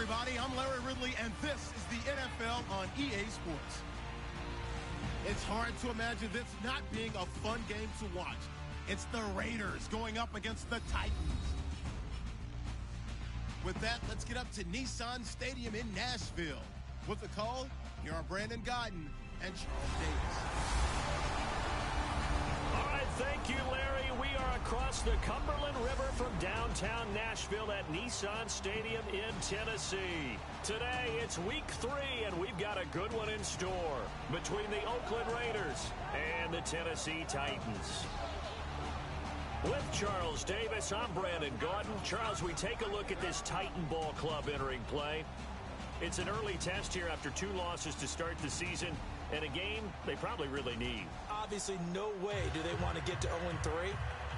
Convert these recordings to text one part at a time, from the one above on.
everybody. I'm Larry Ridley, and this is the NFL on EA Sports. It's hard to imagine this not being a fun game to watch. It's the Raiders going up against the Titans. With that, let's get up to Nissan Stadium in Nashville. With the call, here are Brandon Godden and Charles Davis. All right, thank you, Larry. We are across the Cumberland River from downtown Nashville at Nissan Stadium in Tennessee. Today, it's week 3, and we've got a good one in store between the Oakland Raiders and the Tennessee Titans. With Charles Davis, I'm Brandon Godden. Charles, we take a look at this Titan Ball Club entering play. It's an early test here after 2 losses to start the season, and a game they probably really need. Obviously, no way do they want to get to 0-3.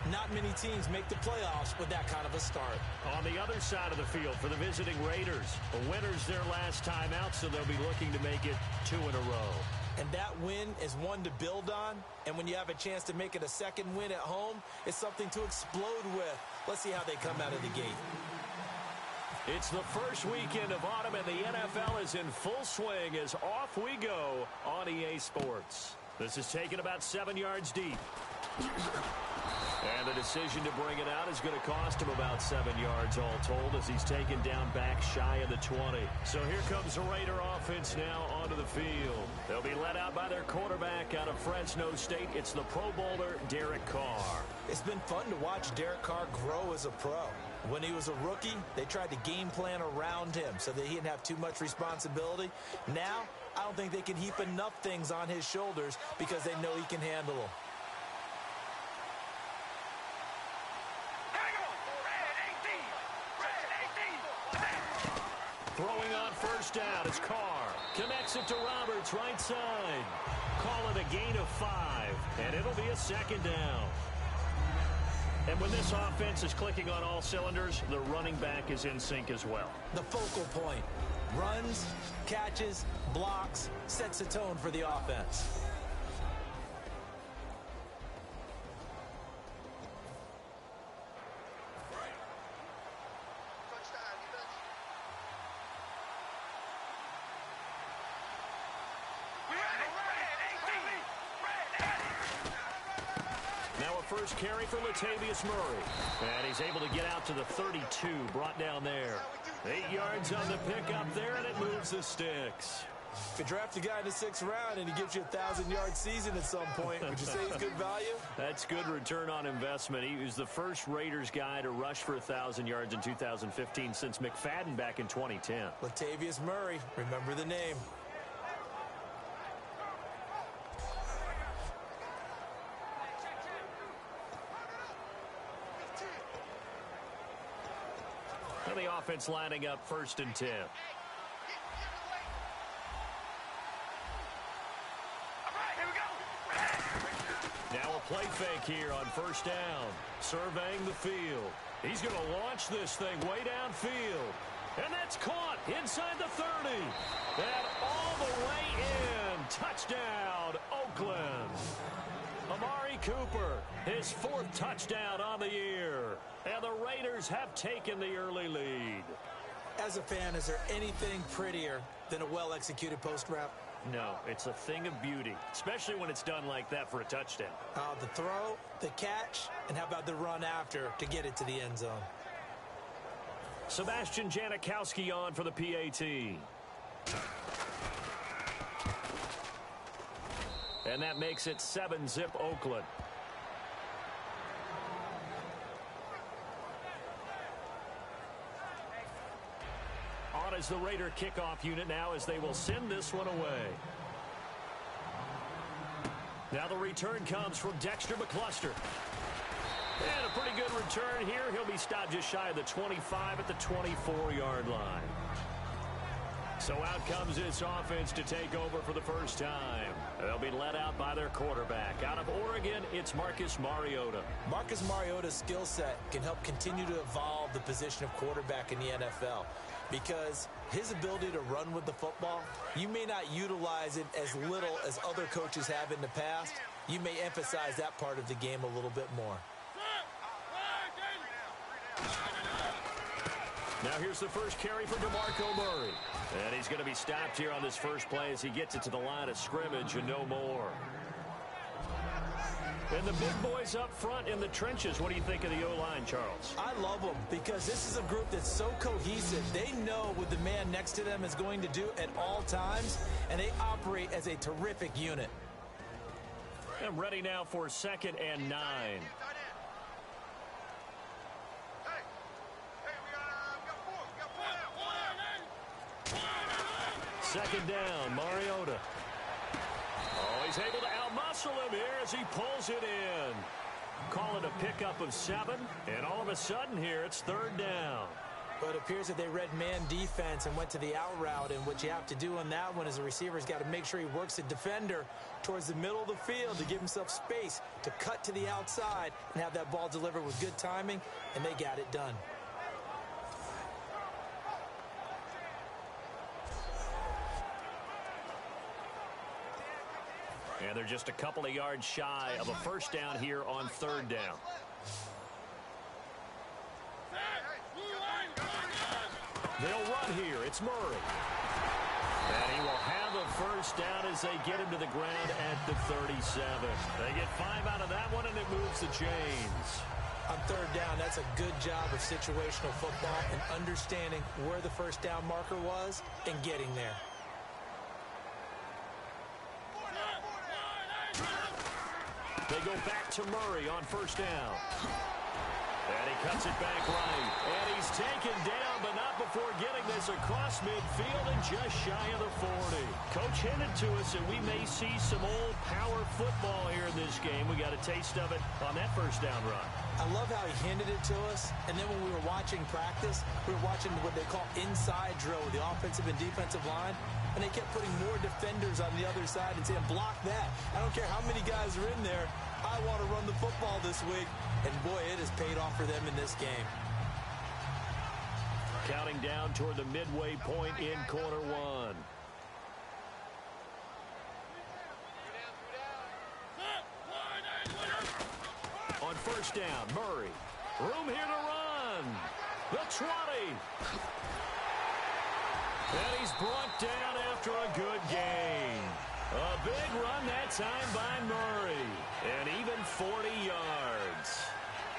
Not many teams make the playoffs with that kind of a start. On the other side of the field for the visiting Raiders, a winner's their last time out, so they'll be looking to make it 2 in a row. And that win is one to build on, and when you have a chance to make it a second win at home, it's something to explode with. Let's see how they come out of the gate. It's the first weekend of autumn, and the NFL is in full swing as off we go on EA Sports. This is taken about 7 yards deep. And the decision to bring it out is going to cost him about 7 yards all told as he's taken down back shy of the 20. So here comes the Raider offense now onto the field. They'll be led out by their quarterback out of Fresno State. It's the Pro Bowler, Derek Carr. It's been fun to watch Derek Carr grow as a pro. When he was a rookie, they tried to game plan around him so that he didn't have too much responsibility. Now, I don't think they can heap enough things on his shoulders because they know he can handle them. Throwing on first down is Carr. Connects it to Roberts, right side. Call it a gain of 5, and it'll be a second down. And when this offense is clicking on all cylinders, the running back is in sync as well. The focal point. Runs, catches, blocks, sets the tone for the offense. First carry for Latavius Murray. And he's able to get out to the 32, brought down there. 8 yards on the pickup there, and it moves the sticks. If you draft a guy in the 6th round and he gives you a 1,000-yard season at some point, would you say he's good value? That's good return on investment. He was the first Raiders guy to rush for 1,000 yards in 2015 since McFadden back in 2010. Latavius Murray, remember the name. The offense lining up 1st and 10. Now a play fake here on first down. Surveying the field. He's going to launch this thing way downfield. And that's caught inside the 30. And all the way in. Touchdown, Oakland. Amari Cooper, his 4th touchdown on the year. And the Raiders have taken the early lead. As a fan, is there anything prettier than a well-executed post route? No, it's a thing of beauty, especially when it's done like that for a touchdown. The throw, the catch, and how about the run after to get it to the end zone? Sebastian Janikowski on for the PAT. And that makes it 7-zip Oakland. On is the Raider kickoff unit now as they will send this one away. Now the return comes from Dexter McCluster. And a pretty good return here. He'll be stopped just shy of the 25 at the 24-yard line. So out comes this offense to take over for the first time. They'll be led out by their quarterback. Out of Oregon, it's Marcus Mariota. Marcus Mariota's skill set can help continue to evolve the position of quarterback in the NFL because his ability to run with the football, you may not utilize it as little as other coaches have in the past. You may emphasize that part of the game a little bit more. Now here's the first carry for DeMarco Murray. And he's going to be stopped here on this first play as he gets it to the line of scrimmage and no more. And the big boys up front in the trenches. What do you think of the O-line, Charles? I love them because this is a group that's so cohesive. They know what the man next to them is going to do at all times, and they operate as a terrific unit. I'm ready now for 2nd and 9. Second down, Mariota. Oh, he's able to outmuscle him here as he pulls it in. Call it a pickup of 7, and all of a sudden here it's 3rd down. But it appears that they read man defense and went to the out route, and what you have to do on that one is the receiver's got to make sure he works the defender towards the middle of the field to give himself space to cut to the outside and have that ball delivered with good timing, and they got it done. And they're just a couple of yards shy of a first down here on 3rd down. They'll run here. It's Murray. And he will have a first down as they get him to the ground at the 37. They get 5 out of that one, and it moves the chains. On 3rd down, that's a good job of situational football and understanding where the first down marker was and getting there. They go back to Murray on first down. And he cuts it back right. And he's taken down, but not before getting this across midfield and just shy of the 40. Coach hinted to us that we may see some old power football here in this game. We got a taste of it on that first down run. I love how he handed it to us, and then when we were watching practice, we were watching what they call inside drill with the offensive and defensive line, and they kept putting more defenders on the other side and saying, block that. I don't care how many guys are in there. I want to run the football this week. And, boy, it has paid off for them in this game. Counting down toward the midway point in quarter 1. On first down, Murray. Room here to run. The 20. And he's brought down after a good gain. A big run that time by Murray. And even 40 yards.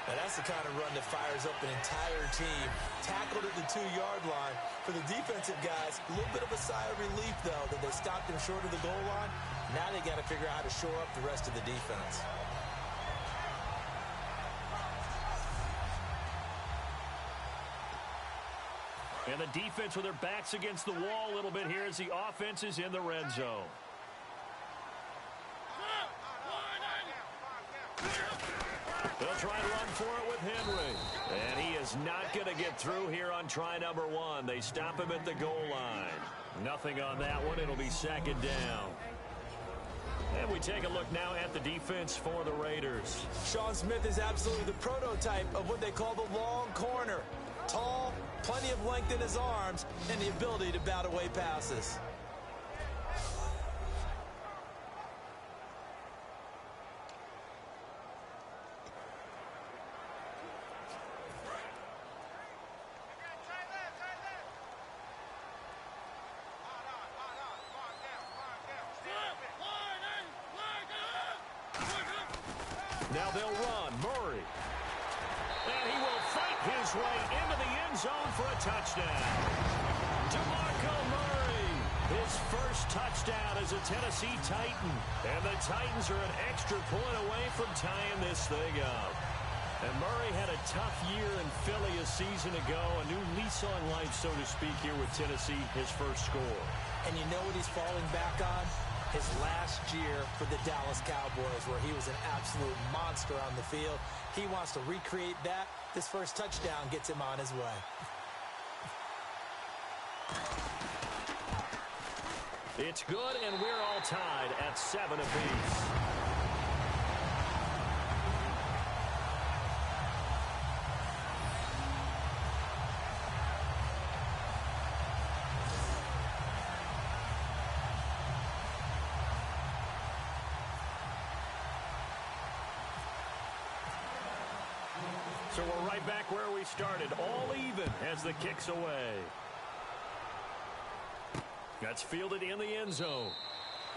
Now that's the kind of run that fires up an entire team. Tackled at the 2-yard line. For the defensive guys, a little bit of a sigh of relief, though, that they stopped him short of the goal line. Now they got to figure out how to shore up the rest of the defense. And the defense with their backs against the wall a little bit here as the offense is in the red zone. They'll try to run for it with Henry. And he is not going to get through here on try number 1. They stop him at the goal line. Nothing on that one. It'll be 2nd down. And we take a look now at the defense for the Raiders. Sean Smith is absolutely the prototype of what they call the long corner. Tall, plenty of length in his arms, and the ability to bat away passes. Now they'll run. Murray. And he will fight his way into the end zone for a touchdown. DeMarco Murray, his first touchdown as a Tennessee Titan. And the Titans are an extra point away from tying this thing up. And Murray had a tough year in Philly a season ago. A new lease on life, so to speak, here with Tennessee, his first score. And you know what he's falling back on? His last year for the Dallas Cowboys, where he was an absolute monster on the field. He wants to recreate that. This first touchdown gets him on his way. It's good, and we're all tied at 7 apiece. So we're right back where we started, all even as the kick's away. That's fielded in the end zone.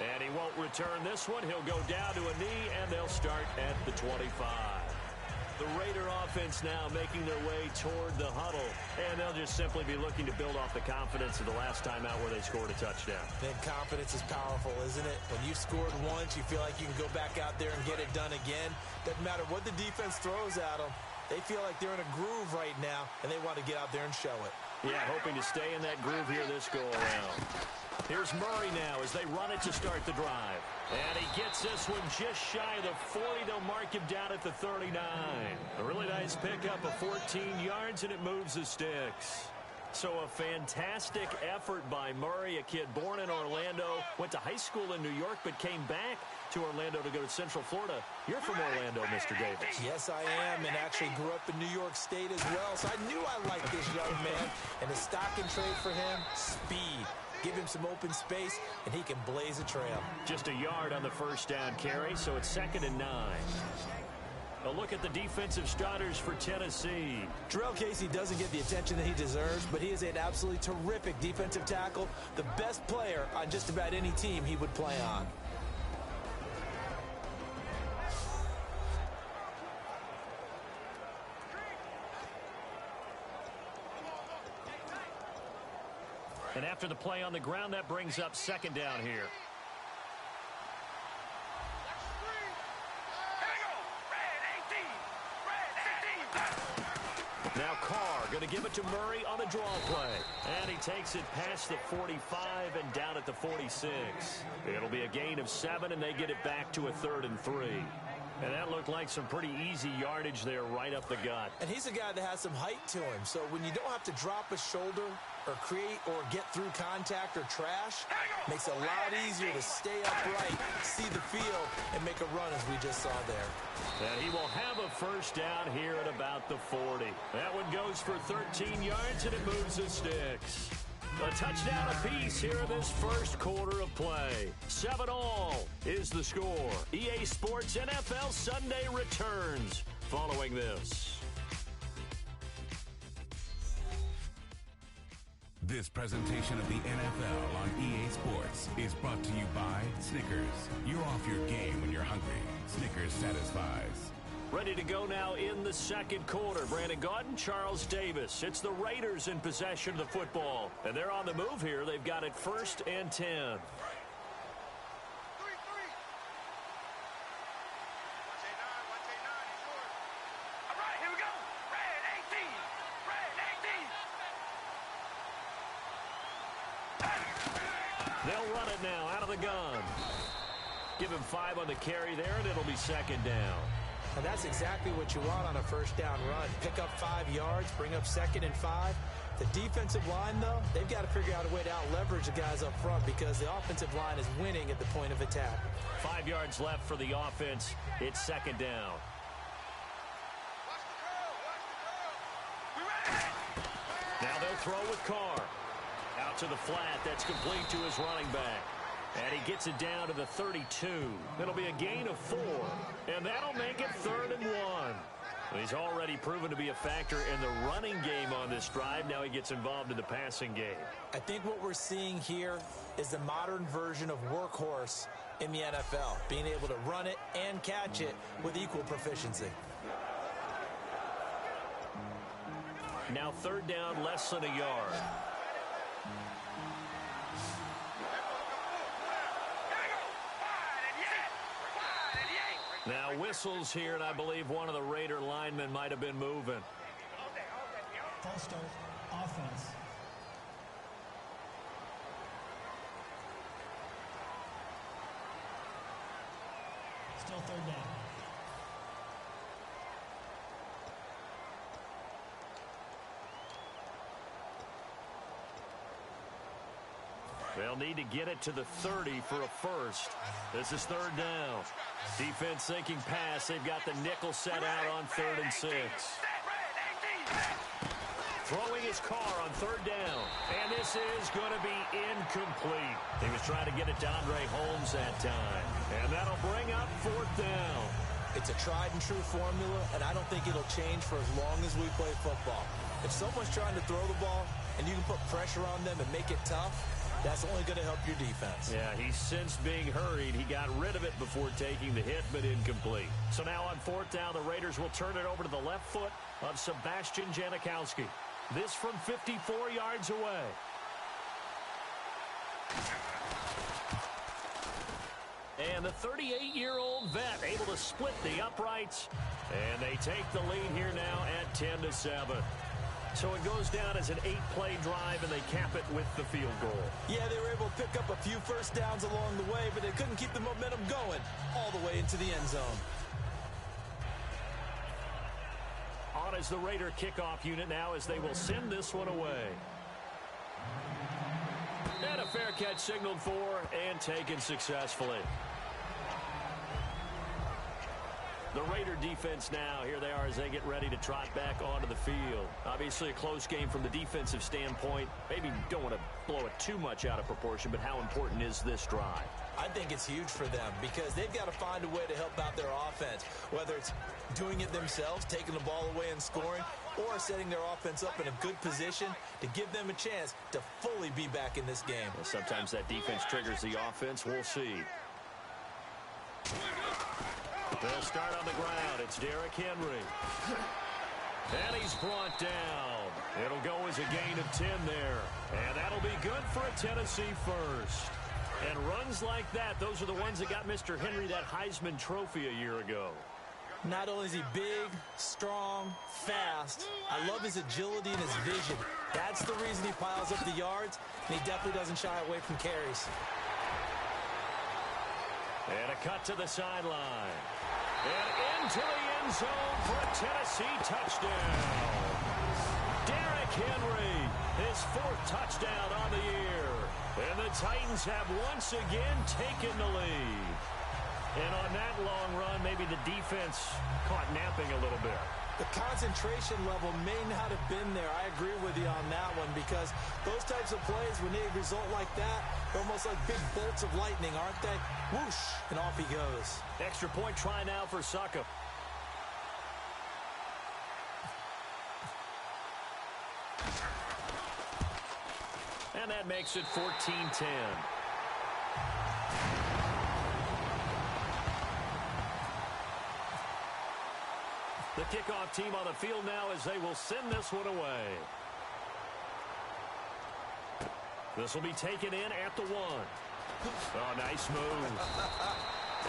And he won't return this one. He'll go down to a knee, and they'll start at the 25. The Raider offense now making their way toward the huddle, and they'll just simply be looking to build off the confidence of the last time out where they scored a touchdown. Then confidence is powerful, isn't it? When you've scored once, you feel like you can go back out there and get it done again. Doesn't matter what the defense throws at them. They feel like they're in a groove right now, and they want to get out there and show it. Yeah, hoping to stay in that groove here this go-around. Here's Murray now as they run it to start the drive. And he gets this one just shy of the 40. They'll mark him down at the 39. A really nice pickup of 14 yards, and it moves the sticks. So a fantastic effort by Murray, a kid born in Orlando, went to high school in New York, but came back to Orlando to go to Central Florida. You're from Orlando, Mr. Davis. Yes, I am, and actually grew up in New York State as well, so I knew I liked this young man. And the stock and trade for him, speed. Give him some open space, and he can blaze a trail. Just a yard on the first down carry, so it's 2nd and 9. A look at the defensive starters for Tennessee. Jarrell Casey doesn't get the attention that he deserves, but he is an absolutely terrific defensive tackle, the best player on just about any team he would play on. And after the play on the ground, that brings up 2nd down here. Now Carr going to give it to Murray on a draw play. And he takes it past the 45 and down at the 46. It'll be a gain of 7, and they get it back to a 3rd and 3. And that looked like some pretty easy yardage there right up the gut. And he's a guy that has some height to him. So when you don't have to drop a shoulder or create or get through contact or trash, makes it a lot easier to stay upright, see the field, and make a run as we just saw there. And he will have a first down here at about the 40. That one goes for 13 yards, and it moves the sticks. A touchdown apiece here in this first quarter of play. 7-all is the score. EA Sports NFL Sunday returns following this. This presentation of the NFL on EA Sports is brought to you by Snickers. You're off your game when you're hungry. Snickers satisfies. Ready to go now in the second quarter. Brandon Gaudin, Charles Davis. It's the Raiders in possession of the football. And they're on the move here. They've got it 1st and 10. They'll run it now out of the gun. Give him 5 on the carry there, and it'll be 2nd down. And that's exactly what you want on a first down run. Pick up 5 yards, bring up 2nd and 5. The defensive line, though, they've got to figure out a way to out-leverage the guys up front because the offensive line is winning at the point of attack. 5 yards left for the offense. It's 2nd down. Now they'll throw with Carr. Out to the flat. That's complete to his running back. And he gets it down to the 32. It'll be a gain of 4. And that'll make it 3rd and 1. He's already proven to be a factor in the running game on this drive. Now he gets involved in the passing game. I think what we're seeing here is the modern version of workhorse in the NFL, being able to run it and catch it with equal proficiency. Now 3rd down, less than a yard. Now whistles here, and I believe one of the Raider linemen might have been moving. False start, offense. Still 3rd down. They'll need to get it to the 30 for a first. This is 3rd down. Defense thinking pass. They've got the nickel set out on 3rd and 6. Throwing his Carr on 3rd down. And this is going to be incomplete. He was trying to get it to Andre Holmes that time. And that'll bring up 4th down. It's a tried-and-true formula, and I don't think it'll change for as long as we play football. If someone's trying to throw the ball and you can put pressure on them and make it tough, that's only going to help your defense. Yeah, he sensed being hurried. He got rid of it before taking the hit, but incomplete. So now on fourth down, the Raiders will turn it over to the left foot of Sebastian Janikowski. This from 54 yards away. And the 38-year-old vet able to split the uprights. And they take the lead here now at 10-7. So it goes down as an 8-play drive, and they cap it with the field goal. Yeah, they were able to pick up a few first downs along the way, but they couldn't keep the momentum going all the way into the end zone. On is the Raider kickoff unit now as they will send this one away. And a fair catch signaled for and taken successfully. The Raider defense now, here they are as they get ready to trot back onto the field. Obviously a close game from the defensive standpoint. Maybe don't want to blow it too much out of proportion, but how important is this drive? I think it's huge for them because they've got to find a way to help out their offense, whether it's doing it themselves, taking the ball away and scoring, or setting their offense up in a good position to give them a chance to fully be back in this game. Well, sometimes that defense triggers the offense. We'll see. They'll start on the ground. It's Derrick Henry. And he's brought down. It'll go as a gain of 10 there. And that'll be good for a Tennessee first. And runs like that, those are the ones that got Mr. Henry that Heisman Trophy a year ago. Not only is he big, strong, fast, I love his agility and his vision. That's the reason he piles up the yards, and he definitely doesn't shy away from carries. And a cut to the sideline. And into the end zone for a Tennessee touchdown. Derrick Henry, his 4th touchdown on the year. And the Titans have once again taken the lead. And on that long run, maybe the defense caught napping a little bit. The concentration level may not have been there. I agree with you on that one because those types of plays, when they result like that, they're almost like big bolts of lightning, aren't they? Whoosh, and off he goes. Extra point try now for Succop. And that makes it 14-10. The kickoff team on the field now as they will send this one away. This will be taken in at the 1. Oh, nice move.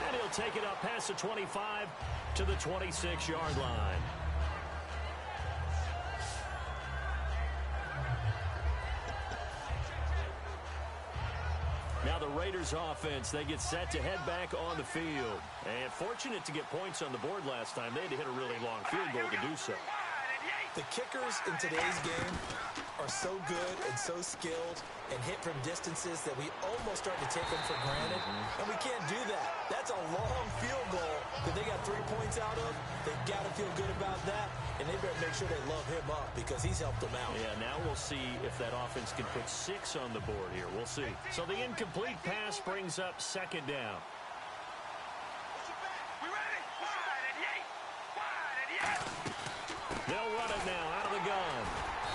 And he'll take it up past the 25 to the 26-yard line. Now the Raiders offense, they get set to head back on the field. And fortunate to get points on the board last time. They had to hit a really long field goal to do so. The kickers in today's game are so good and so skilled and hit from distances that we almost start to take them for granted. And we can't do that. That's a long field goal that they got 3 points out of. They've got to feel good about that. And they better make sure they love him up because he's helped them out. Yeah, now we'll see if that offense can put 6 on the board here. We'll see. So the incomplete pass brings up 2nd down. They'll run it now out of the gun.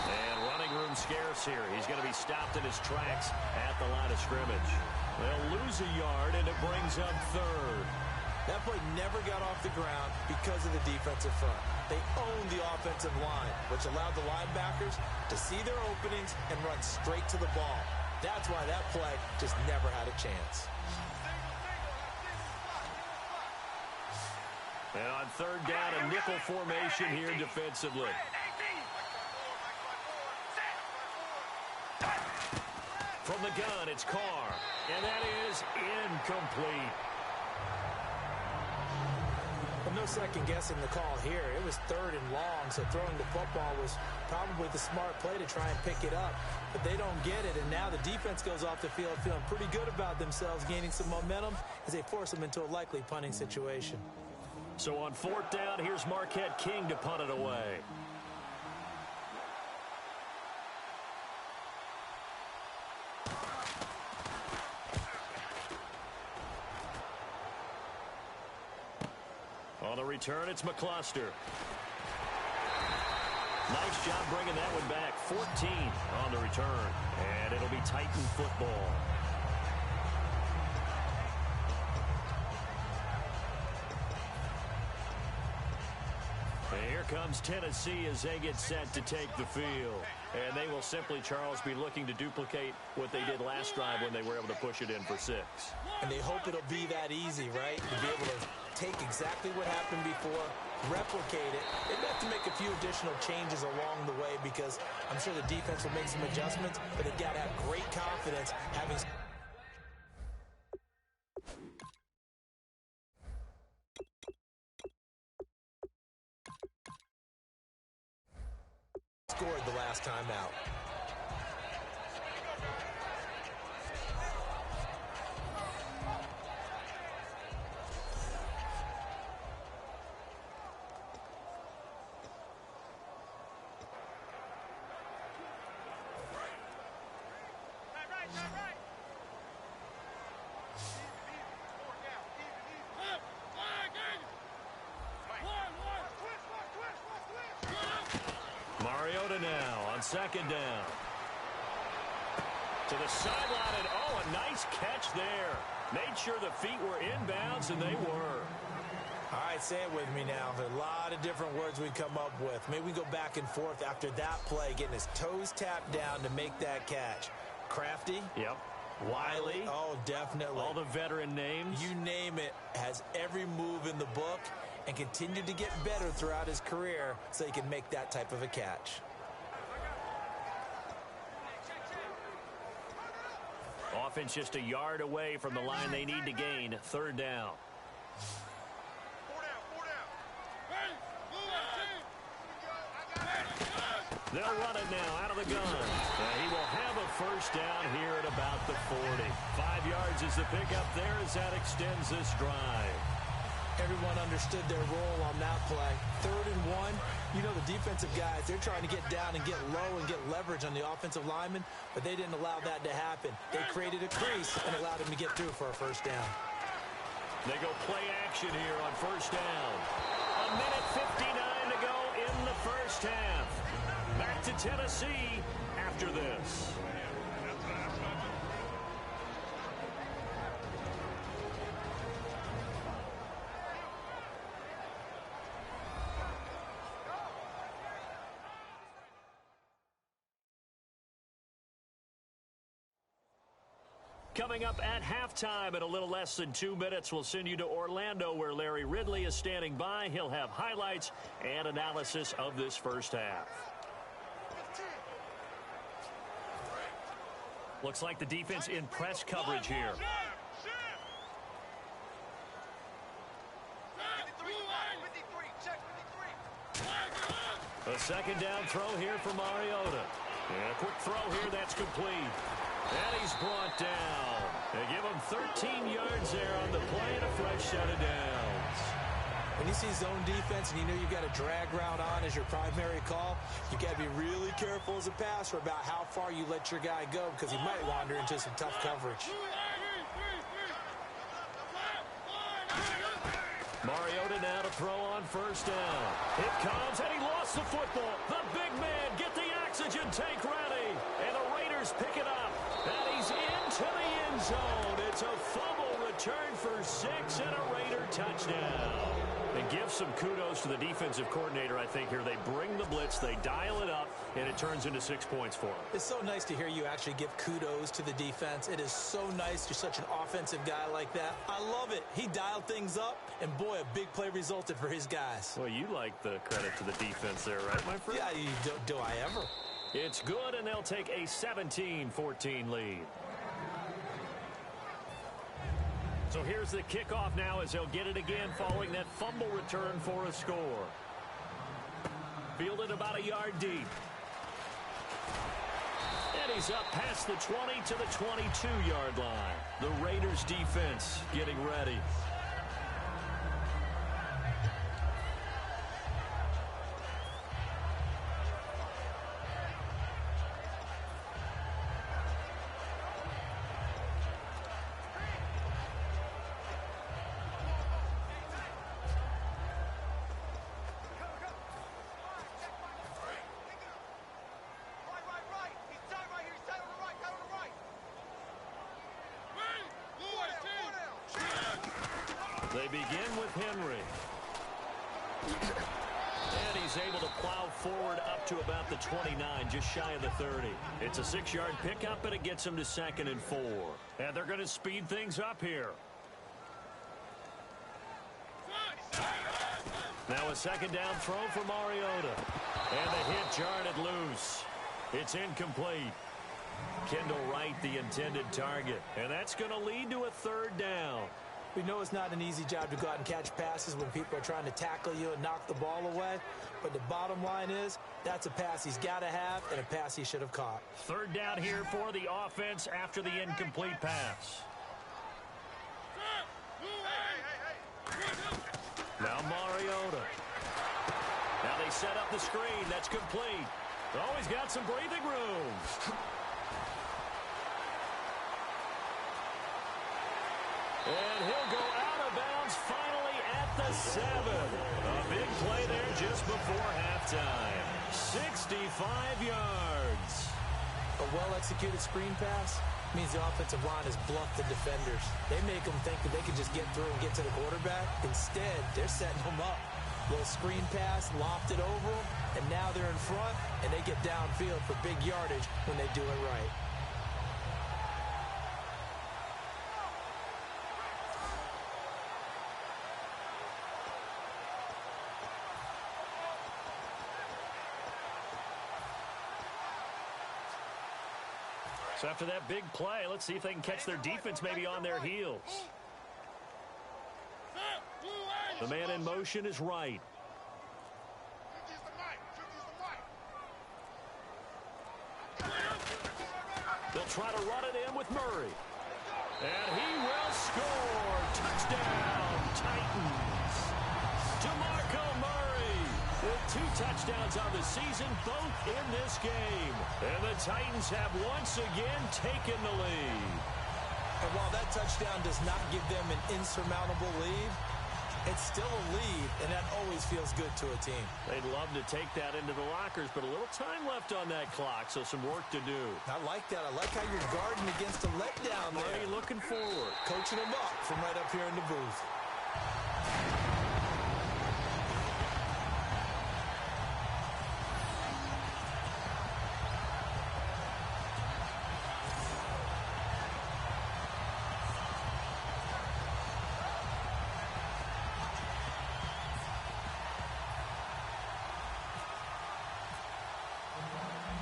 And running room scarce here. He's going to be stopped in his tracks at the line of scrimmage. They'll lose a yard, and it brings up 3rd. That play never got off the ground because of the defensive front. They owned the offensive line, which allowed the linebackers to see their openings and run straight to the ball. That's why that play just never had a chance. And on 3rd down, a nickel formation here defensively. From the gun, it's Carr. And that is incomplete. Well, no second guessing the call here. It was 3rd and long, so throwing the football was probably the smart play to try and pick it up. But they don't get it, and now the defense goes off the field feeling pretty good about themselves, gaining some momentum as they force them into a likely punting situation. So on 4th down, here's Marquette King to punt it away. On the return, it's McCluster. Nice job bringing that one back. 14 on the return. And it'll be Titan football. And here comes Tennessee as they get set to take the field. And they will simply, Charles, be looking to duplicate what they did last drive when they were able to push it in for 6. And they hope it'll be that easy, right? To be able to take exactly what happened before, replicate it. They have to make a few additional changes along the way because I'm sure the defense will make some adjustments, but they've got to have great confidence having scored the last time out. Now on second down. To the sideline, and oh, a nice catch there. Made sure the feet were inbounds, and they were. All right, say it with me now. There are a lot of different words we come up with. Maybe we go back and forth after that play, getting his toes tapped down to make that catch. Crafty. Yep. Wiley. Oh, definitely. All the veteran names. You name it. Has every move in the book and continued to get better throughout his career so he can make that type of a catch. Offense just a yard away from the line they need to gain. Third down. They'll run it now out of the gun. And he will have a first down here at about the 40. 5 yards is the pickup there as that extends this drive. Everyone understood their role on that play. 3rd and 1. You know the defensive guys, they're trying to get down and get low and get leverage on the offensive lineman, but they didn't allow that to happen. They created a crease and allowed him to get through for a first down. They go play action here on first down. 1:59 to go in the first half. Back to Tennessee after this. Coming up at halftime in a little less than 2 minutes, we'll send you to Orlando where Larry Ridley is standing by. He'll have highlights and analysis of this first half. Looks like the defense in press coverage here. A second down throw here for Mariota. And a quick throw here that's complete. And he's brought down. They give him 13 yards there on the play and a fresh set of downs. When you see zone defense and you know you've got a drag route on as your primary call, you got to be really careful as a passer about how far you let your guy go because he might wander into some tough coverage. Mariota now to throw on first down. It comes, and he lost the football. The big man, get the oxygen tank ready. And the Raiders pick it up. And he's into the end zone. It's a fumble return for 6 and a Raider touchdown. And give some kudos to the defensive coordinator, I think, here. They bring the blitz, they dial it up, and it turns into 6 points for them. It's so nice to hear you actually give kudos to the defense. It is so nice. You're such an offensive guy like that. I love it. He dialed things up, and boy, a big play resulted for his guys. Well, you like the credit to the defense there, right, my friend? Yeah, do I ever? It's good, and they'll take a 17-14 lead. So here's the kickoff now as they'll get it again following that fumble return for a score. Fielded about a yard deep. And he's up past the 20 to the 22-yard line. The Raiders defense getting ready. They begin with Henry. And he's able to plow forward up to about the 29, just shy of the 30. It's a 6-yard pickup, and it gets him to 2nd and 4. And they're going to speed things up here. Now a 2nd down throw for Mariota. And the hit jarred it loose. It's incomplete. Kendall Wright, the intended target. And that's going to lead to a 3rd down. We know it's not an easy job to go out and catch passes when people are trying to tackle you and knock the ball away. But the bottom line is, that's a pass he's got to have and a pass he should have caught. 3rd down here for the offense after the incomplete pass. Now Mariota. Now they set up the screen. That's complete. Oh, he's got some breathing room. And he'll go out of bounds finally at the 7. A big play there just before halftime. 65 yards. A well-executed screen pass means the offensive line has bluffed the defenders. They make them think that they can just get through and get to the quarterback. Instead, they're setting them up. Little screen pass, lofted over them, and now they're in front, and they get downfield for big yardage when they do it right. So after that big play, let's see if they can catch their defense maybe on their heels. The man in motion is Wright. They'll try to run it in with Murray. And he will score. Touchdown, Titans. DeMarco Murray with 2 touchdowns on the season, both in this game. And the Titans have once again taken the lead. And while that touchdown does not give them an insurmountable lead, it's still a lead, and that always feels good to a team. They'd love to take that into the lockers, but a little time left on that clock, so some work to do. I like that. I like how you're guarding against a letdown there. Murray looking forward. Coaching them up from right up here in the booth.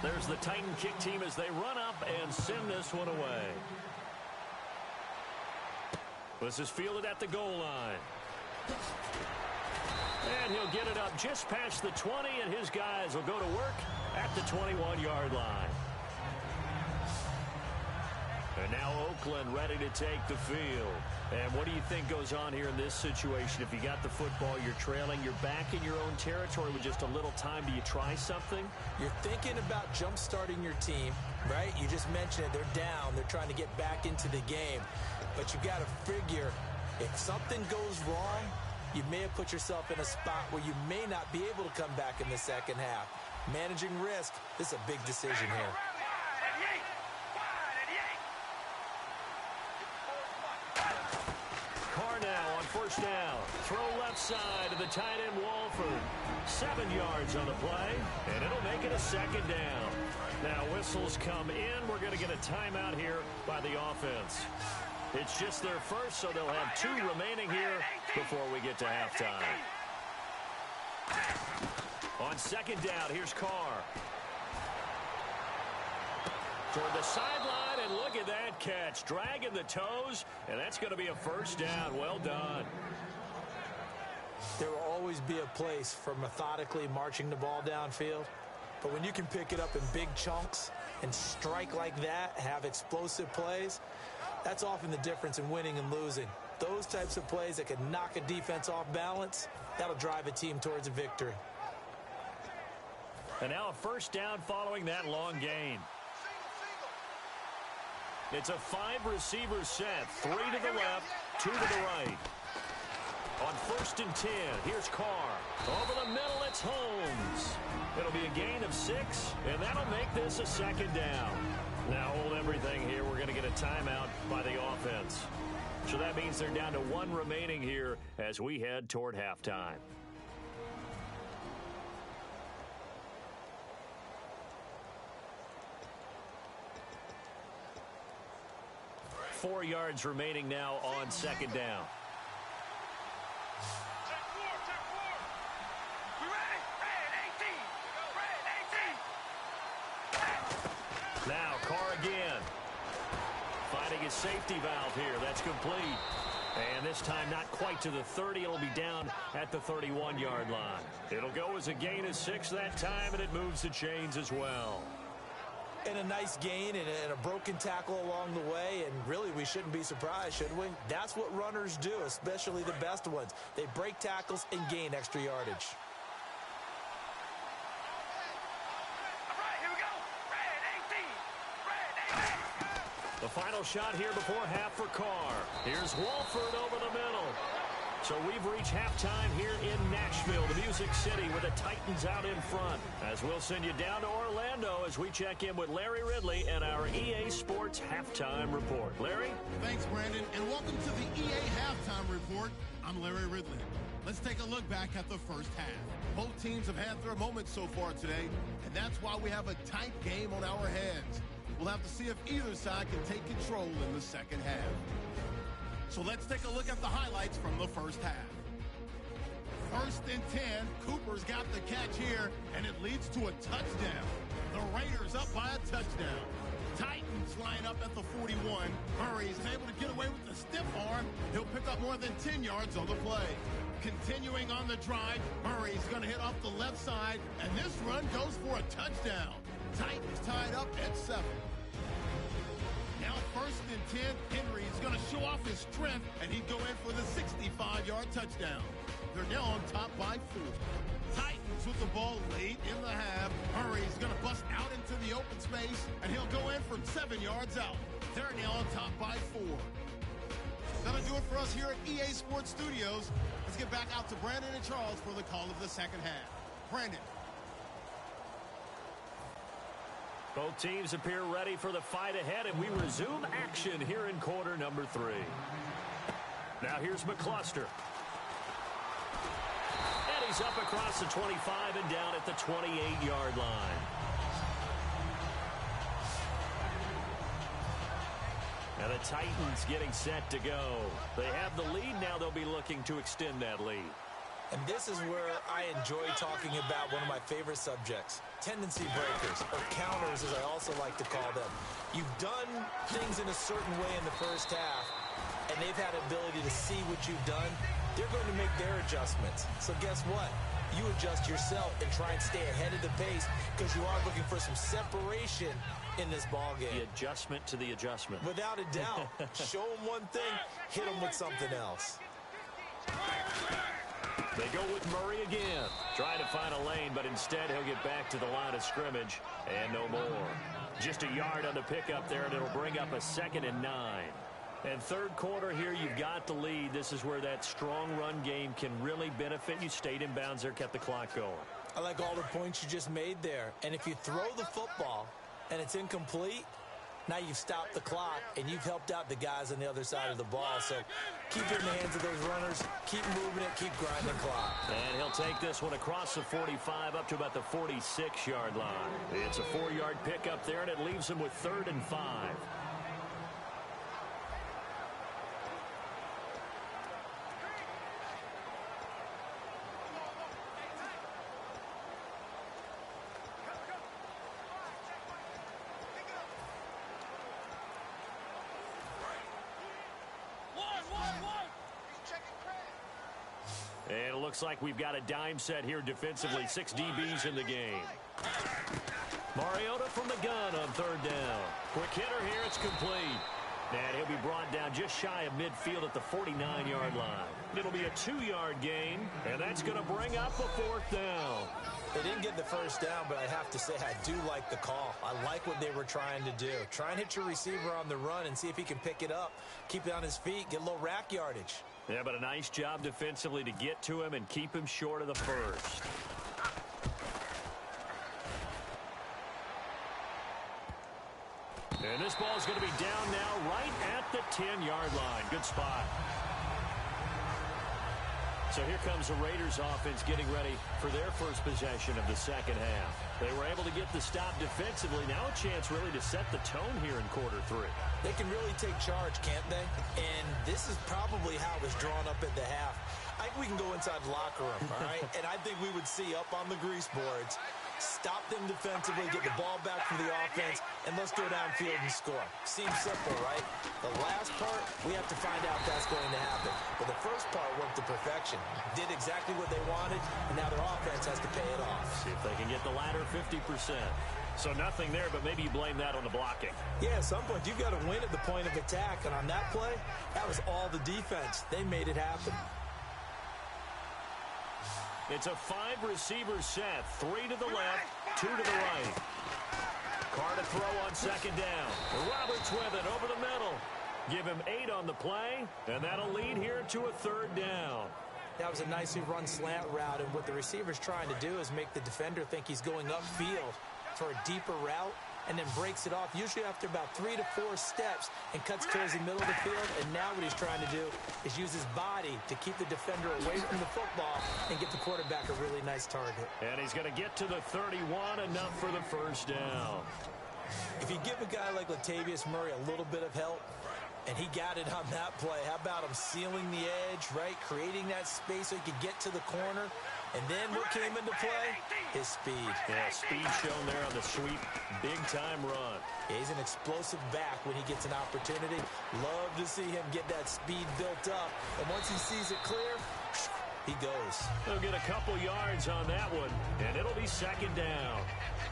There's the Titan kick team as they run up and send this one away. This is fielded at the goal line. And he'll get it up just past the 20, and his guys will go to work at the 21-yard line. And now Oakland ready to take the field. And what do you think goes on here in this situation? If you got the football, you're trailing, you're back in your own territory with just a little time. Do you try something? You're thinking about jump-starting your team, right? You just mentioned it. They're down. They're trying to get back into the game. But you got to figure, if something goes wrong, you may have put yourself in a spot where you may not be able to come back in the second half. Managing risk, this is a big decision here. Now on 1st down. Throw left side to the tight end Walford. 7 yards on the play, and it'll make it a 2nd down. Now whistles come in. We're going to get a timeout here by the offense. It's just their first, so they'll have 2 remaining here before we get to halftime. On 2nd down, here's Carr. Toward the sideline, and look at that catch. Dragging the toes, and that's going to be a 1st down. Well done. There will always be a place for methodically marching the ball downfield. But when you can pick it up in big chunks and strike like that, have explosive plays, that's often the difference in winning and losing. Those types of plays that can knock a defense off balance, that'll drive a team towards a victory. And now a 1st down following that long gain. It's a 5-receiver set. 3 to the left, 2 to the right. On 1st and 10, here's Carr. Over the middle, it's Holmes. It'll be a gain of 6, and that'll make this a 2nd down. Now hold everything here. We're going to get a timeout by the offense. So that means they're down to 1 remaining here as we head toward halftime. Four yards remaining now on second down. Now Carr again. Finding his safety valve here. That's complete. And this time not quite to the 30. It'll be down at the 31-yard line. It'll go as a gain of 6 that time, and it moves the chains as well. And a nice gain and a broken tackle along the way, and really we shouldn't be surprised, should we? That's what runners do, especially the best ones. They break tackles and gain extra yardage. The final shot here before half for Carr. Here's Wolford over the middle. So we've reached halftime here in Nashville, the Music City, with the Titans out in front. As we'll send you down to Orlando as we check in with Larry Ridley and our EA Sports Halftime Report. Larry? Thanks, Brandon, and welcome to the EA Halftime Report. I'm Larry Ridley. Let's take a look back at the first half. Both teams have had their moments so far today, and that's why we have a tight game on our hands. We'll have to see if either side can take control in the second half. So let's take a look at the highlights from the first half. 1st and 10, Cooper's got the catch here, and it leads to a touchdown. The Raiders up by a touchdown. Titans line up at the 41. Murray's able to get away with the stiff arm. He'll pick up more than 10 yards on the play. Continuing on the drive, Murray's going to hit off the left side, and this run goes for a touchdown. Titans tied up at 7. Now 1st and 10, Henry's going to show off his strength, and he'd go in for the 65-yard touchdown. They're now on top by 4. Titans with the ball late in the half. Murray's going to bust out into the open space, and he'll go in from 7 yards out. They're now on top by 4. That'll do it for us here at EA Sports Studios. Let's get back out to Brandon and Charles for the call of the second half. Brandon. Both teams appear ready for the fight ahead, and we resume action here in quarter number 3. Now here's McCluster. And he's up across the 25 and down at the 28-yard line. And the Titans getting set to go. They have the lead now. They'll be looking to extend that lead. And this is where I enjoy talking about one of my favorite subjects, tendency breakers, or counters as I also like to call them. You've done things in a certain way in the first half, and they've had the ability to see what you've done. They're going to make their adjustments. So guess what? You adjust yourself and try and stay ahead of the pace because you are looking for some separation in this ball game. The adjustment to the adjustment. Without a doubt. Show them one thing, hit them with something else. They go with Murray again. Trying to find a lane, but instead he'll get back to the line of scrimmage. And no more. Just a yard on the pickup there, and it'll bring up a 2nd and 9. And third quarter here, you've got the lead. This is where that strong run game can really benefit you. Stayed in bounds there, kept the clock going. I like all the points you just made there. And if you throw the football and it's incomplete, now you've stopped the clock, and you've helped out the guys on the other side of the ball. So keep it in the hands of those runners. Keep moving it. Keep grinding the clock. And he'll take this one across the 45 up to about the 46-yard line. It's a 4-yard pickup there, and it leaves him with 3rd and 5. And it looks like we've got a dime set here defensively. 6 DBs in the game. Mariota from the gun on 3rd down. Quick hitter here. It's complete. And he'll be brought down just shy of midfield at the 49-yard line. It'll be a 2-yard gain, and that's going to bring up a 4th down. They didn't get the first down, but I have to say I do like the call. I like what they were trying to do. Try and hit your receiver on the run and see if he can pick it up, keep it on his feet, get a little rack yardage. Yeah, but a nice job defensively to get to him and keep him short of the first. And this ball is going to be down now right at the 10-yard line. Good spot. So here comes the Raiders offense getting ready for their first possession of the second half. They were able to get the stop defensively. Now a chance really to set the tone here in quarter three. They can really take charge, can't they? And this is probably how it was drawn up at the half. I think we can go inside the locker room, all right? And I think we would see up on the grease boards, stop them defensively, get the ball back for the offense, and let's go downfield and score. Seems simple, right? The last part, we have to find out if that's going to happen. But the first part worked to perfection. Did exactly what they wanted, and now their offense has to pay it off. See if they can get the latter 50%. So nothing there, but maybe you blame that on the blocking. Yeah, at some point, you've got to win at the point of attack. And on that play, that was all the defense. They made it happen. It's a 5-receiver set. 3 to the left, 2 to the right. Carr to throw on second down. Roberts with it over the middle. Give him 8 on the play, and that'll lead here to a third down. That was a nicely run slant route, and what the receiver's trying to do is make the defender think he's going upfield for a deeper route, and then breaks it off, usually after about 3 to 4 steps, and cuts towards the middle of the field. And now what he's trying to do is use his body to keep the defender away from the football and get the quarterback a really nice target. And he's going to get to the 31, enough for the first down. If you give a guy like Latavius Murray a little bit of help, and he got it on that play, how about him sealing the edge, right? Creating that space so he could get to the corner. And then what came into play? His speed. Yeah, speed shown there on the sweep. Big-time run. Yeah, he's an explosive back when he gets an opportunity. Love to see him get that speed built up. And once he sees it clear, he goes. He'll get a couple yards on that one, and it'll be second down.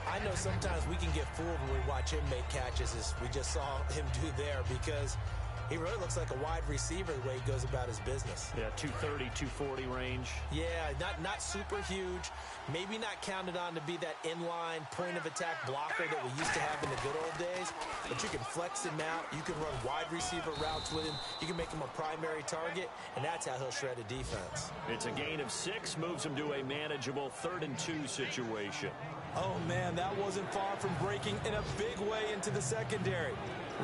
I know sometimes we can get fooled when we watch him make catches, as we just saw him do there, because he really looks like a wide receiver the way he goes about his business. Yeah, 230, 240 range. Yeah, not super huge. Maybe not counted on to be that inline point-of-attack blocker that we used to have in the good old days. But you can flex him out. You can run wide receiver routes with him. You can make him a primary target, and that's how he'll shred a defense. It's a gain of 6, moves him to a manageable 3rd and 2 situation. Oh, man, that wasn't far from breaking in a big way into the secondary.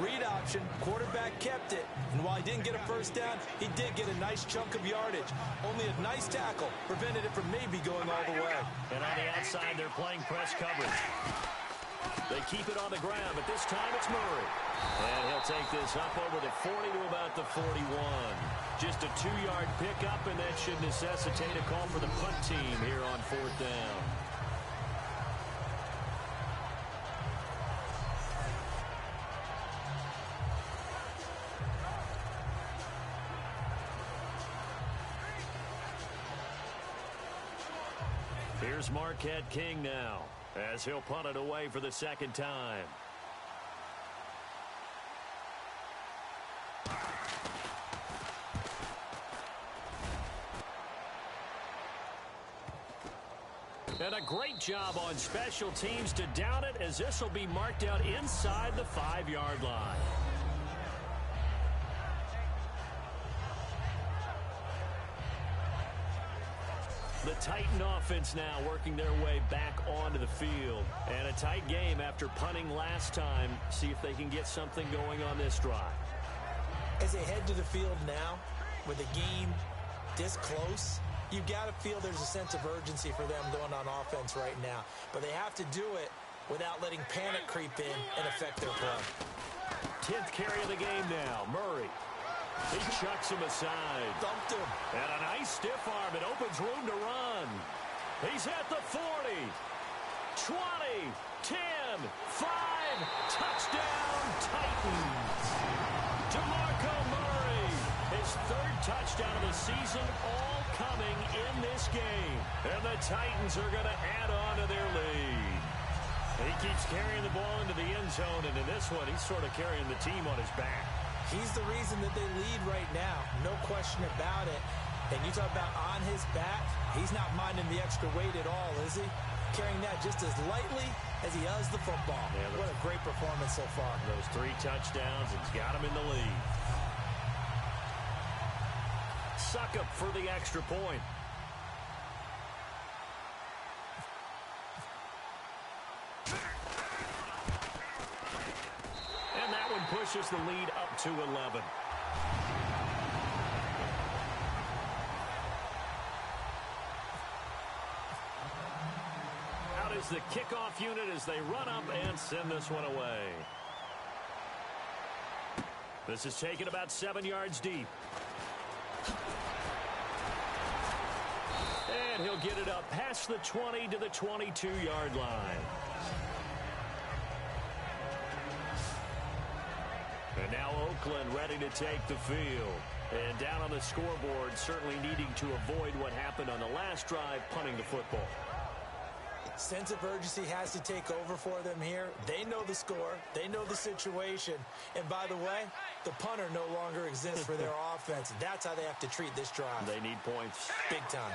Read option, quarterback kept it, and while he didn't get a first down, he did get a nice chunk of yardage. Only a nice tackle prevented it from maybe going all the way. And on the outside, they're playing press coverage. They keep it on the ground, but this time it's Murray. And he'll take this up over the 40 to about the 41. Just a 2-yard pickup, and that should necessitate a call for the punt team here on 4th down. Here's Marquette King now, as he'll punt it away for the second time. And a great job on special teams to down it, as this will be marked out inside the 5-yard line. The Titan offense now working their way back onto the field. And a tight game after punting last time. See if they can get something going on this drive. As they head to the field now, with the game this close, you've got to feel there's a sense of urgency for them going on offense right now. But they have to do it without letting panic creep in and affect their play. 10th carry of the game now. Murray. He chucks him aside. Dumped him. And a nice stiff arm. It opens room to run. He's at the 40. 20. 10. 5. Touchdown, Titans. DeMarco Murray. His 3rd touchdown of the season, all coming in this game. And the Titans are going to add on to their lead. He keeps carrying the ball into the end zone, and in this one, he's sort of carrying the team on his back. He's the reason that they lead right now. No question about it. And you talk about on his back, he's not minding the extra weight at all, is he? Carrying that just as lightly as he does the football. Yeah, what a great performance so far. Those 3 touchdowns, it's got him in the lead. Suck up for the extra point. pushes the lead up to 11. Out is the kickoff unit as they run up and send this one away. This is taken about 7 yards deep. And he'll get it up past the 20 to the 22-yard line. And now Oakland ready to take the field. And down on the scoreboard, certainly needing to avoid what happened on the last drive, punting the football. Sense of urgency has to take over for them here. They know the score. They know the situation. And by the way, the punter no longer exists for their offense. That's how they have to treat this drive. They need points. Big time.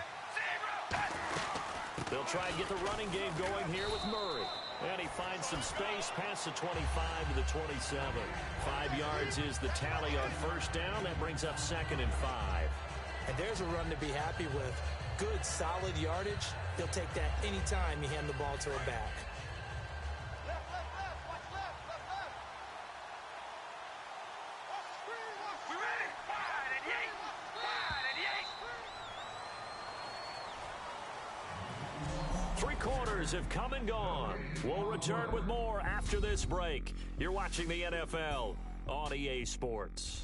They'll try and get the running game going here with Murray. And he finds some space past the 25 to the 27. 5 yards is the tally on first down. That brings up 2nd and 5. And there's a run to be happy with. Good, solid yardage. He'll take that anytime you hand the ball to a back. Three quarters have come and gone. We'll return with more after this break. You're watching the NFL on EA Sports.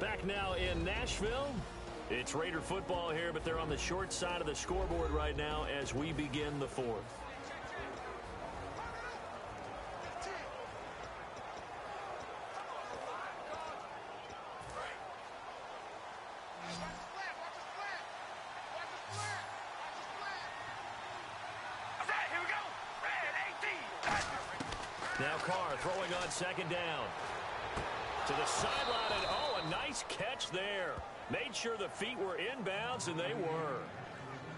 Back now in Nashville. It's Raider football here, but they're on the short side of the scoreboard right now as we begin the fourth. Now Carr throwing on 2nd down. To the sideline, and oh, a nice catch there. Made sure the feet were inbounds, and they were.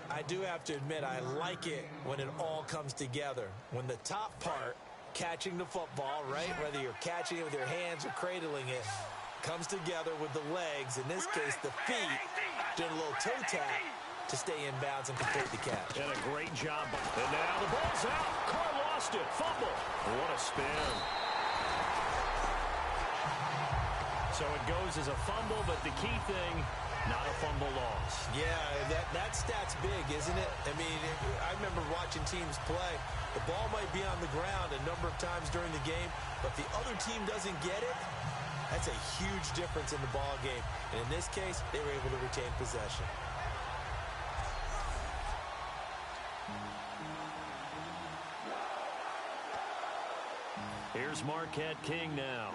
I do have to admit, I like it when it all comes together. When the top part, catching the football, right, whether you're catching it with your hands or cradling it, comes together with the legs, in this case, the feet, doing a little toe tap to stay in bounds and complete the catch. And a great job. And now the ball's out. Carr lost it. Fumble. What a spin. So it goes as a fumble, but the key thing, not a fumble loss. Yeah, that stat's big, isn't it? I mean, I remember watching teams play. The ball might be on the ground a number of times during the game, but the other team doesn't get it. That's a huge difference in the ball game. And in this case, they were able to retain possession. Here's Marquette King now,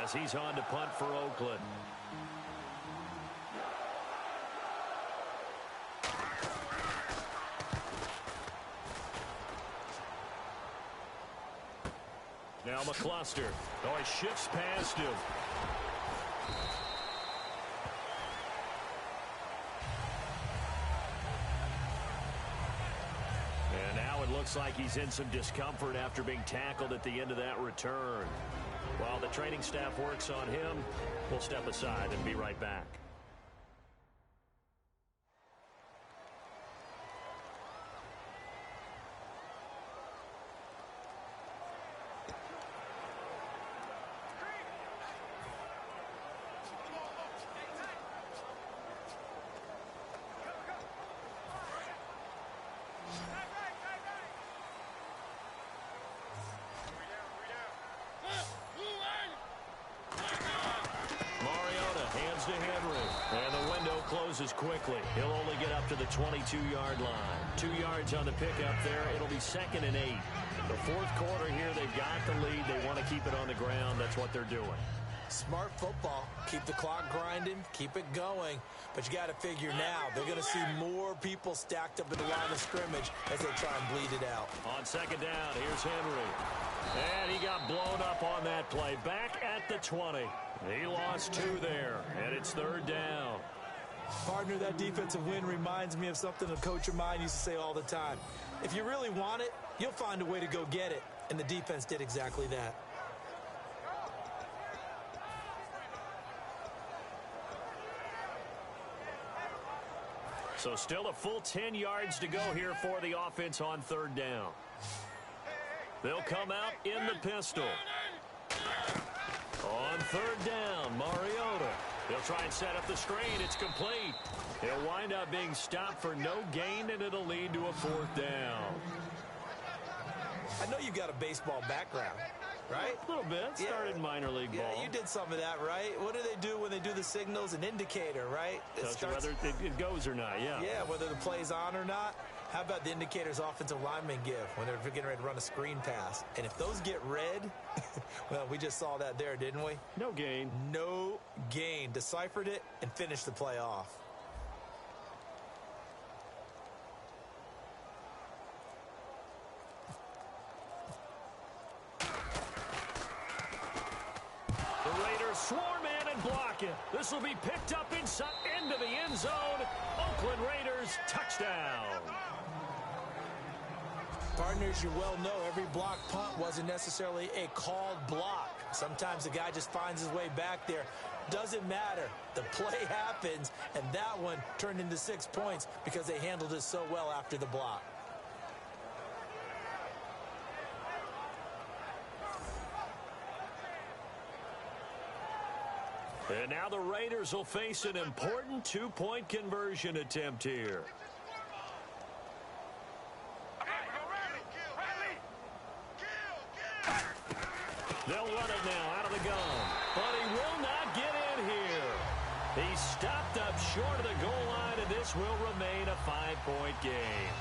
as he's on to punt for Oakland. Now McCluster. Oh, he shifts past him. And now it looks like he's in some discomfort after being tackled at the end of that return. While the training staff works on him, we'll step aside and be right back. Closes quickly. He'll only get up to the 22-yard line. 2 yards on the pickup there. It'll be 2nd and 8. The fourth quarter here, they've got the lead. They want to keep it on the ground. That's what they're doing. Smart football. Keep the clock grinding. Keep it going. But you got to figure now, they're going to see more people stacked up in the line of scrimmage as they try and bleed it out. On 2nd down, here's Henry. And he got blown up on that play. Back at the 20. He lost 2 there, and it's 3rd down. Partner, that defensive win reminds me of something a coach of mine used to say all the time. If you really want it, you'll find a way to go get it. And the defense did exactly that. So still a full 10 yards to go here for the offense on 3rd down. They'll come out in the pistol. On third down, Mariota. He'll try and set up the screen. It's complete. He'll wind up being stopped for no gain, and it'll lead to a fourth down. I know you've got a baseball background, right? A little bit. Started in minor league ball. Yeah, you did some of that, right? What do they do when they do the signals? An indicator, right? Tells you whether it goes or not, yeah. Yeah, whether the play's on or not. How about the indicators offensive linemen give when they're getting ready to run a screen pass? And if those get red, well, we just saw that there, didn't we? No gain. No gain. Deciphered it and finished the play off. The Raiders swarm in and block it. This will be picked up inside into the end zone. Oakland Raiders touchdown. Partners, you well know every block punt wasn't necessarily a called block. Sometimes the guy just finds his way back there. Doesn't matter. The play happens, and that one turned into 6 points because they handled it so well after the block. And now the Raiders will face an important two-point conversion attempt here. They'll run it now out of the gun, but he will not get in here. He stopped up short of the goal line, and this will remain a 5-point game.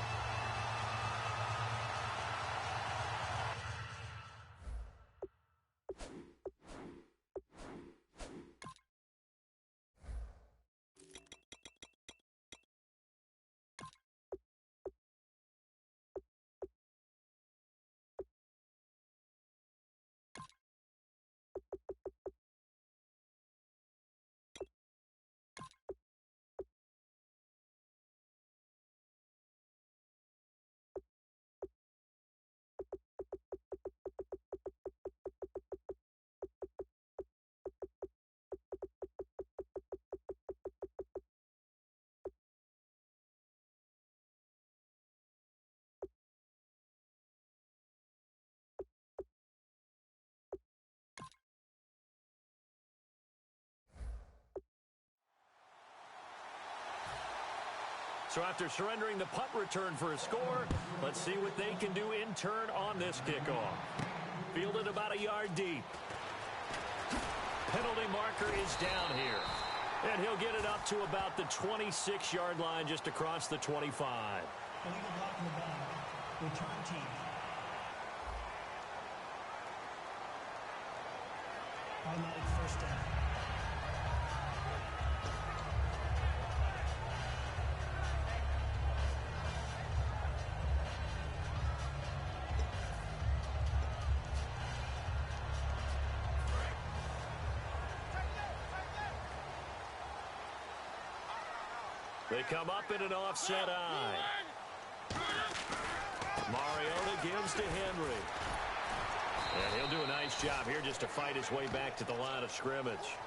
So after surrendering the punt return for a score, let's see what they can do in turn on this kickoff. Fielded about a yard deep. Penalty marker is down here. And he'll get it up to about the 26-yard line just across the 25. Illegal block in the back. Return team. Automatic first down. They come up in an offset eye. Mariota gives to Henry. And he'll do a nice job here just to fight his way back to the line of scrimmage.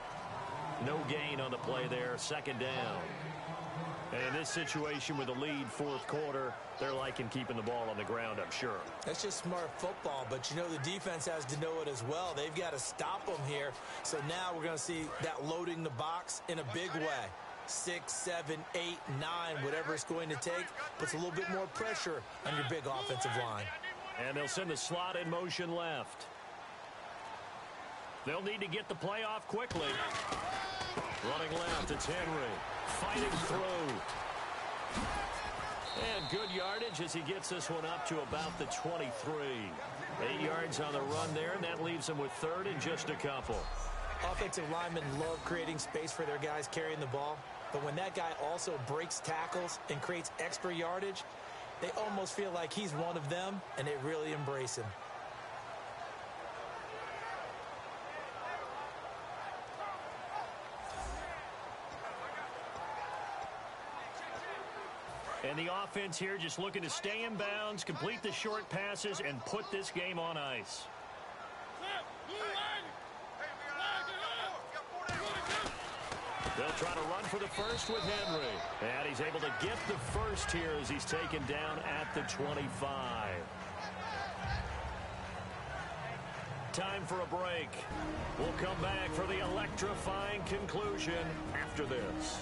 No gain on the play there, second down. And in this situation with a lead fourth quarter, they're liking keeping the ball on the ground, I'm sure. That's just smart football, but you know the defense has to know it as well. They've got to stop them here. So now we're going to see that loading the box in a big way. 6, 7, 8, 9, whatever it's going to take, puts a little bit more pressure on your big offensive line. And they'll send the slot in motion left. They'll need to get the play off quickly. Running left, it's Henry. Fighting through. And good yardage as he gets this one up to about the 23. 8 yards on the run there, and that leaves him with third and just a couple. Offensive linemen love creating space for their guys carrying the ball, but when that guy also breaks tackles and creates extra yardage, they almost feel like he's one of them, and they really embrace him. And the offense here just looking to stay in bounds, complete the short passes, and put this game on ice. They'll try to run for the first with Henry. And he's able to get the first here as he's taken down at the 25. Time for a break. We'll come back for the electrifying conclusion after this.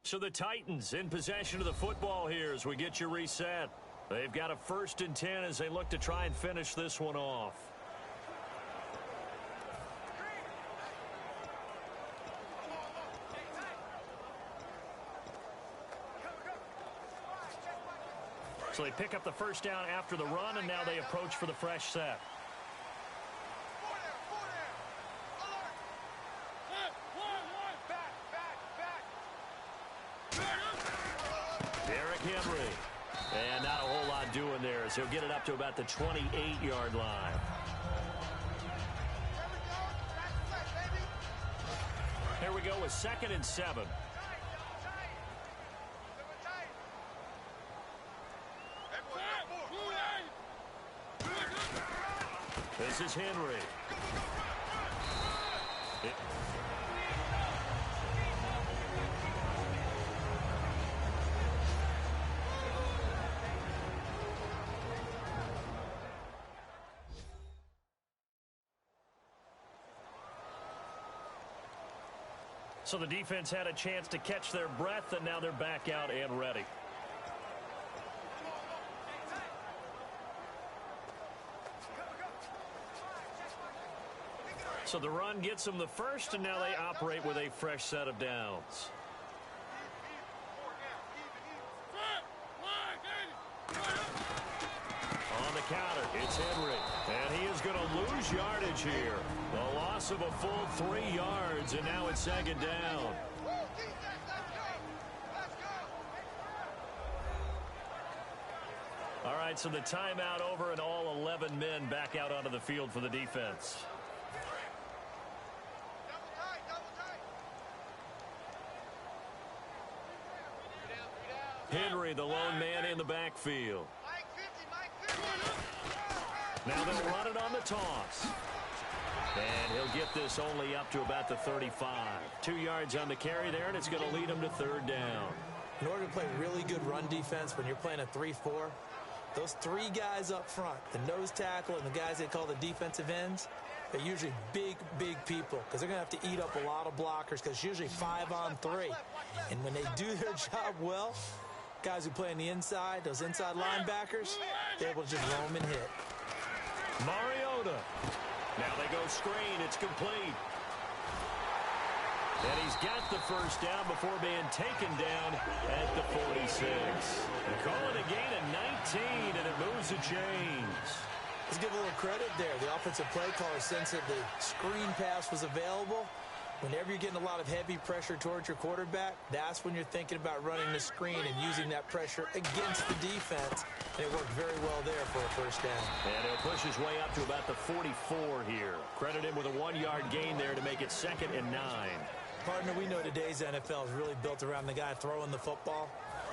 So the Titans in possession of the football here as we get you reset. They've got a 1st and 10 as they look to try and finish this one off. So they pick up the 1st down after the run, and now they approach for the fresh set. Henry. And not a whole lot doing there as he'll get it up to about the 28-yard line. Here we go with 2nd and 7. This is Henry. So the defense had a chance to catch their breath, and now they're back out and ready. So the run gets them the 1st, and now they operate with a fresh set of downs. On the counter, it's Henry. And he is going to lose yardage here. The loss of a full 3 yards, and now it's 2nd down. All right, so the timeout over, and all 11 men back out onto the field for the defense. Henry, the lone man in the backfield. Now they'll run it on the toss. And he'll get this only up to about the 35. 2 yards on the carry there, and it's going to lead him to 3rd down. In order to play really good run defense when you're playing a 3-4, those 3 guys up front, the nose tackle and the guys they call the defensive ends, they're usually big people because they're going to have to eat up a lot of blockers because it's usually 5-on-3. And when they do their job well, guys who play on the inside, those inside linebackers, they're able to just roam and hit. Mariota. Now they go screen. It's complete. And he's got the 1st down before being taken down at the 46. They call it a gain of 19, and it moves the chains. Let's give a little credit there. The offensive play caller sensed that the screen pass was available. Whenever you're getting a lot of heavy pressure towards your quarterback, that's when you're thinking about running the screen and using that pressure against the defense. And it worked very well there for a 1st down. And he'll push his way up to about the 44 here. Credit him with a 1-yard gain there to make it 2nd and 9. Partner, we know today's NFL is really built around the guy throwing the football.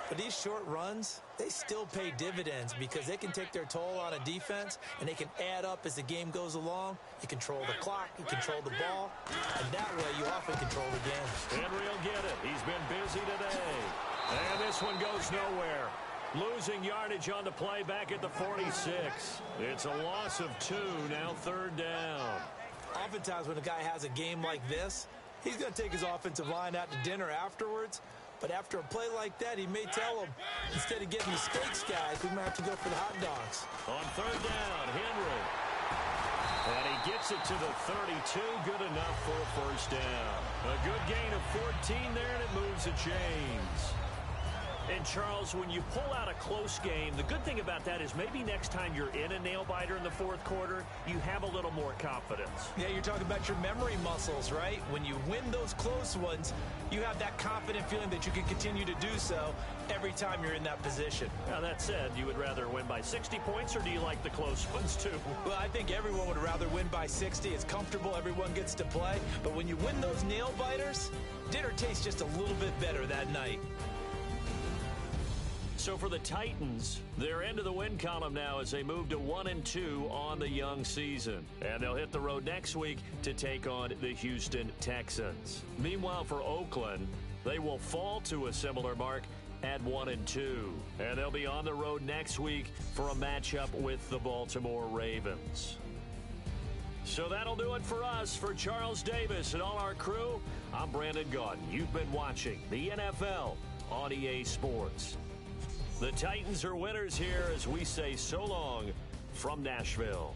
But these short runs, they still pay dividends because they can take their toll on a defense and they can add up as the game goes along. You control the clock, you control the ball, and that way you often control the game. Henry will get it. He's been busy today. And this one goes nowhere. Losing yardage on the play back at the 46. It's a loss of 2, now 3rd down. Oftentimes when a guy has a game like this, he's going to take his offensive line out to dinner afterwards. But after a play like that, he may tell them, instead of getting the steaks, guys, we might have to go for the hot dogs. On 3rd down, Henry. And he gets it to the 32. Good enough for a 1st down. A good gain of 14 there, and it moves the chains. And, Charles, when you pull out a close game, the good thing about that is maybe next time you're in a nail-biter in the 4th quarter, you have a little more confidence. Yeah, you're talking about your memory muscles, right? When you win those close ones, you have that confident feeling that you can continue to do so every time you're in that position. Now, that said, you would rather win by 60 points, or do you like the close ones, too? Well, I think everyone would rather win by 60. It's comfortable. Everyone gets to play. But when you win those nail-biters, dinner tastes just a little bit better that night. So for the Titans, they're into the win column now as they move to 1-2 on the young season. And they'll hit the road next week to take on the Houston Texans. Meanwhile, for Oakland, they will fall to a similar mark at 1-2. And they'll be on the road next week for a matchup with the Baltimore Ravens. So that'll do it for us. For Charles Davis and all our crew, I'm Brandon Gaudin. You've been watching the NFL on EA Sports. The Titans are winners here as we say so long from Nashville.